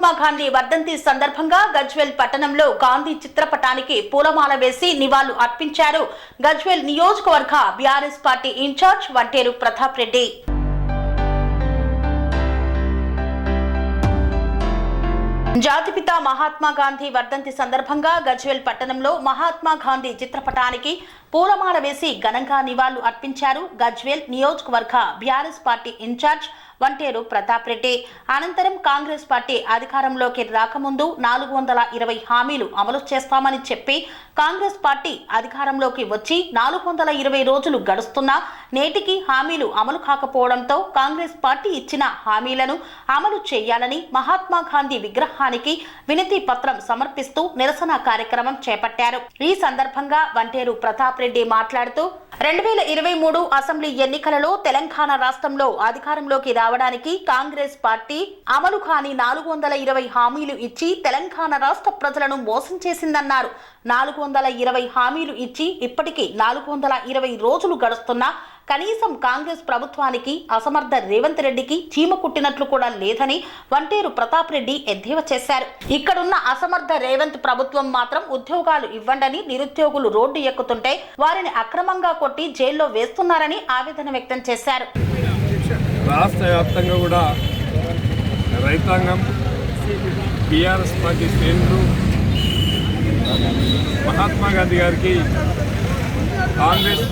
మహాత్మా గాంధీ వర్ధంతి సందర్భంగా గజ్వేల్ పట్టణంలో గాంధీ చిత్రపటానికి పూలమాల వేసి నివాళులు అర్పించారు గజ్వేల్ నియోజకవర్గ బీఆర్ఎస్ పార్టీ ఇన్ఛార్జ్ వంటేరు ప్రతాప్ రెడ్డి. జాతిపిత మహాత్మా గాంధీ వర్ధంతి సందర్భంగా గజ్వేల్ పట్టణంలో మహాత్మా గాంధీ చిత్రపటానికి పూలమాల వేసి ఘనంగా నివాళులు అర్పించారు గజ్వేల్ నియోజకవర్గ బీఆర్ఎస్ పార్టీ ఇన్ఛార్జ్ వంటేరు ప్రతాప్ రెడ్డి. అనంతరం కాంగ్రెస్ పార్టీ అధికారంలోకి రాకముందు 420 హామీలు అమలు చేస్తామని చెప్పి కాంగ్రెస్ పార్టీ అధికారంలోకి వచ్చి 420 రోజులు గడుస్తున్నా నేటికి హామీలు అమలు కాకపోవడంతో కాంగ్రెస్ పార్టీ ఇచ్చిన హామీలను అమలు చేయాలని మహాత్మా గాంధీ విగ్రహానికి వినతి పత్రం సమర్పిస్తూ నిరసన కార్యక్రమం చేపట్టారు. ఈ సందర్భంగా వంటేరు ప్రతాప్ రెడ్డి మాట్లాడుతూ 2023 అసెంబ్లీ ఎన్నికలలో తెలంగాణ రాష్ట్రంలో అధికారంలోకి రావడానికి కాంగ్రెస్ పార్టీ అమలు కాని 420 హామీలు ఇచ్చి తెలంగాణ రాష్ట్ర ప్రజలను మోసం చేసిందన్నారు. 420 హామీలు ఇచ్చి ఇప్పటికీ 420 రోజులు గడుస్తున్నా కనీసం కాంగ్రెస్ ప్రభుత్వానికి అసమర్థ రేవంత్ రెడ్డికి చీమ కుట్టినట్లు కూడా లేదని వంటేరు ప్రతాప్ రెడ్డి ఎద్దేవా చేశారు. ఇక్కడున్న అసమర్థ రేవంత్ ప్రభుత్వం మాత్రం ఉద్యోగాలు ఇవ్వండని నిరుద్యోగులు రోడ్డు ఎక్కుతుంటే వారిని అక్రమంగా కొట్టి జైల్లో వేస్తున్నారని ఆవేదన వ్యక్తం చేశారు. రాష్ట్ర వ్యాప్తంగా కూడా రైతాంగం టీఆర్ఎస్ పార్టీ శ్రేణులు మహాత్మా గాంధీ గారికి కాంగ్రెస్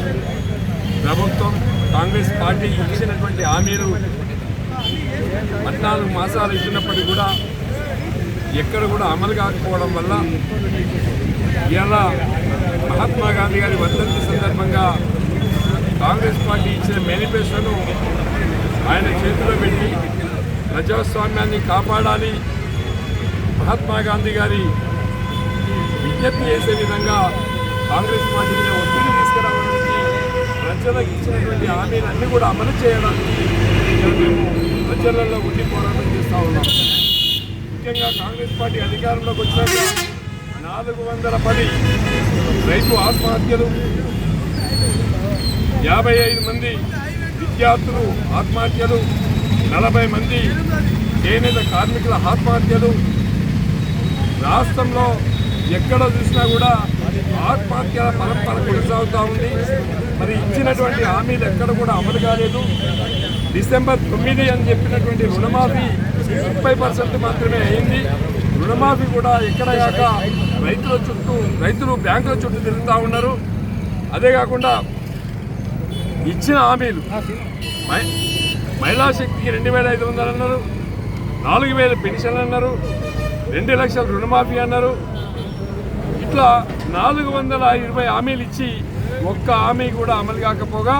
ప్రభుత్వం కాంగ్రెస్ పార్టీ ఇచ్చినటువంటి హామీలు 14 మాసాలు ఇచ్చినప్పటికీ కూడా ఎక్కడ కూడా అమలు కాకపోవడం వల్ల ఇలా మహాత్మా గాంధీ గారి వర్ధంతి సందర్భంగా కాంగ్రెస్ పార్టీ ఇచ్చిన మేనిఫెస్టోను ఆయన చేతిలో పెట్టి ప్రజాస్వామ్యాన్ని కాపాడాలి, మహాత్మా గాంధీ గారి విజ్ఞప్తి చేసే విధంగా కాంగ్రెస్ పార్టీ మీద ఒత్తిడి తీసుకురావడానికి ప్రజలకు ఇచ్చినటువంటి హామీలన్నీ కూడా అమలు చేయడానికి మేము ప్రజలలో ఉండి పోరాటం చేస్తూ ఉన్నాం. ముఖ్యంగా కాంగ్రెస్ పార్టీ అధికారంలోకి వచ్చినాక 410 రైతు ఆత్మహత్యలు, 55 మంది విద్యార్థులు ఆత్మహత్యలు, 40 మంది చేనేత కార్మికుల ఆత్మహత్యలు, రాష్ట్రంలో ఎక్కడ చూసినా కూడా ఆత్మహత్యల పరంపర కొనసాగుతూ ఉంది. మరి ఇచ్చినటువంటి హామీలు ఎక్కడ కూడా అమలు కాలేదు. డిసెంబర్ 9 అని చెప్పినటువంటి రుణమాఫీ 30% మాత్రమే అయింది. రుణమాఫీ కూడా ఎక్కడ కాక రైతులు బ్యాంకుల చుట్టూ తిరుగుతూ ఉన్నారు. అదే కాకుండా ఇచ్చిన హామీలు మహిళా శక్తికి 2500 అన్నారు, 4000 పెన్షన్లు అన్నారు, 2 లక్షల రుణమాఫీ అన్నారు. ఇట్లా 420 హామీలు ఇచ్చి ఒక్క హామీ కూడా అమలు కాకపోగా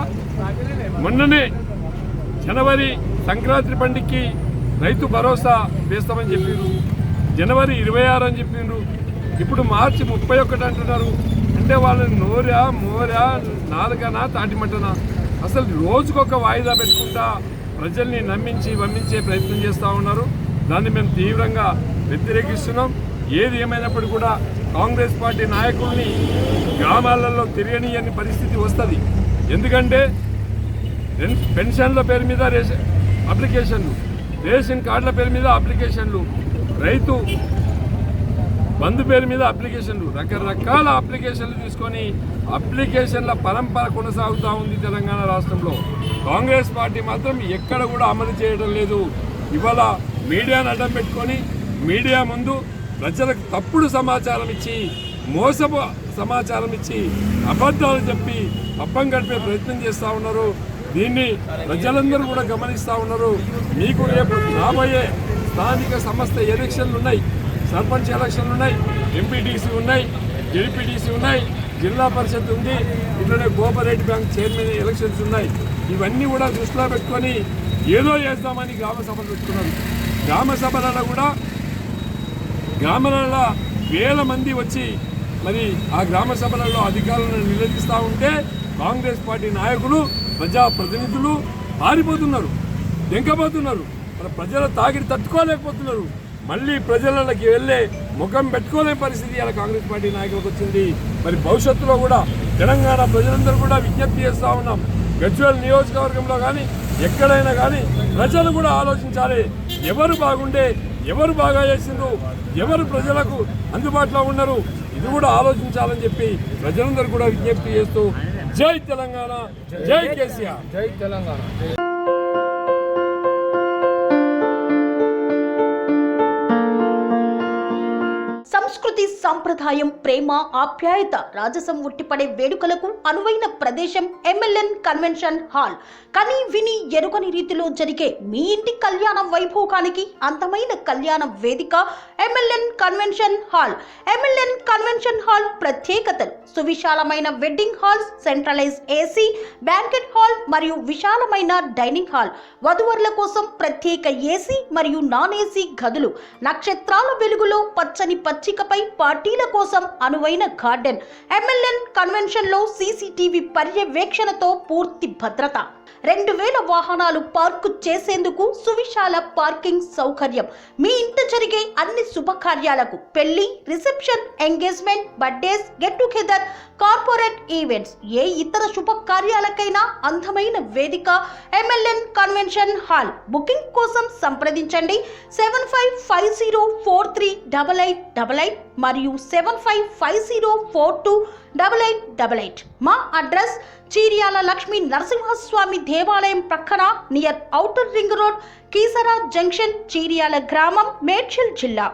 మొన్ననే జనవరి సంక్రాంతి పండుగకి రైతు భరోసా వేస్తామని చెప్పిండ్రు, జనవరి 26 అని చెప్పిండ్రు, ఇప్పుడు మార్చి 31 అంటున్నారు. అంటే వాళ్ళని మోరా నాలుగనా తాటిమట్టనా అసలు రోజుకొక వాయిదా పెట్టుకుంటా ప్రజల్ని వమ్మించే ప్రయత్నం చేస్తూ ఉన్నారు. దాన్ని మేము తీవ్రంగా వ్యతిరేకిస్తున్నాం. ఏది ఏమైనప్పటికీ కూడా కాంగ్రెస్ పార్టీ నాయకుల్ని గ్రామాలలో తిరగనియని పరిస్థితి వస్తుంది. ఎందుకంటే పెన్షన్ల పేరు మీద అప్లికేషన్లు, రేషన్ కార్డుల పేరు మీద అప్లికేషన్లు, రైతు బంధు పేరు మీద అప్లికేషన్లు, రకరకాల అప్లికేషన్లు తీసుకొని అప్లికేషన్ల పరంపర కొనసాగుతూ ఉంది తెలంగాణ రాష్ట్రంలో. కాంగ్రెస్ పార్టీ మాత్రం ఎక్కడ కూడా అమలు చేయడం లేదు. ఇవాళ మీడియాను అడ్డం పెట్టుకొని మీడియా ముందు ప్రజలకు తప్పుడు సమాచారం ఇచ్చి మోసపు సమాచారం ఇచ్చి అబద్ధాలు చెప్పి పబ్బం గడిపే ప్రయత్నం చేస్తూ ఉన్నారు. దీన్ని ప్రజలందరూ కూడా గమనిస్తూ ఉన్నారు. మీకు రేపు రాబోయే స్థానిక సంస్థ ఎలక్షన్లు ఉన్నాయి, సర్పంచ్ ఎలక్షన్లు ఉన్నాయి, ఎంపీటీసీ ఉన్నాయి, జెడ్పీటీసీ ఉన్నాయి, జిల్లా పరిషత్ ఉంది, ఇట్లనే కోఆపరేటివ్ బ్యాంక్ చైర్మన్ ఎలక్షన్స్ ఉన్నాయి. ఇవన్నీ కూడా దృష్టిలో పెట్టుకొని ఏదో చేద్దామని గ్రామ సభలు పెట్టుకున్నారు. గ్రామ సభలలో కూడా గ్రామాలలో 1000 మంది వచ్చి మరి ఆ గ్రామ సభలలో అధికారులను నిలదీస్తూ ఉంటే కాంగ్రెస్ పార్టీ నాయకులు ప్రజాప్రతినిధులు పారిపోతున్నారు, దెంకపోతున్నారు. మరి ప్రజల తాకిడి తట్టుకోలేకపోతున్నారు. మళ్ళీ ప్రజలకి వెళ్ళే ముఖం పెట్టుకోలేని పరిస్థితి ఇలా కాంగ్రెస్ పార్టీ నాయకులకు వచ్చింది. మరి భవిష్యత్తులో కూడా తెలంగాణ ప్రజలందరూ కూడా విజ్ఞప్తి చేస్తూ ఉన్నాం. గజ్వేల్ నియోజకవర్గంలో కానీ ఎక్కడైనా కానీ ప్రజలు కూడా ఆలోచించాలి. ఎవరు బాగుండే ఎవరు బాగా చేసిండ్రు, ఎవరు ప్రజలకు అందుబాటులో ఉన్నారు, ఇది కూడా ఆలోచించాలని చెప్పి ప్రజలందరూ కూడా విజ్ఞప్తి చేస్తూ జై తెలంగాణ, జై కేసీఆర్, జై తెలంగాణ. సంస్కృతి, సంప్రదాయం, ప్రేమ, ఆప్యాయత, రాజసం ఉట్టిపడే వేడుకలకు అనువైన ప్రదేశం ఎంఎల్ఎన్ కన్వెన్షన్ హాల్. కని విని ఎరుగని రీతిలో జరిగే మీ ఇంటి కళ్యాణ వైభోగానికి అందమైన కళ్యాణ వేదిక MLN convention hall. MLN convention hall ప్రత్యేకతలు: సువిశాలమైన wedding halls, centralise AC banquet hall మరియు విశాలమైన డైనింగ్ హాల్, వధువరుల కోసం ప్రత్యేక ఏసీ మరియు నాన్ ఏసీ గదులు, నక్షత్రాల వెలుగులో పచ్చని పచ్చికపై పార్టీల కోసం అనువైన గార్డెన్. ఎంఎల్ఎన్ కన్వెన్షన్ లో సీసీటీవీ పర్యవేక్షణతో పూర్తి భద్రత, 2000 వాహనాలు పార్కు చేసేందుకు సువిశాల పార్కింగ్ సౌకర్యం. మీ ఇంట జరిగే అన్ని శుభకార్యాలకు, పెళ్లి, reception, engagement, birthdays, get together, corporate events, ఏ ఇతర శుభకార్యాలకైనా అందమైన వేదిక ఎంఎల్ఎన్ కన్వెన్షన్ హాల్. బుకింగ్ కోసం సంప్రదించండి 7550438888 మరియు 7550428888. మా అడ్రస్ చీర్యాల లక్ష్మీ నరసింహస్వామి దేవాలయం ప్రక్కన, near outer ring road, Keesara junction, Cheeryal గ్రామం, మేడ్చల్ జిల్లా.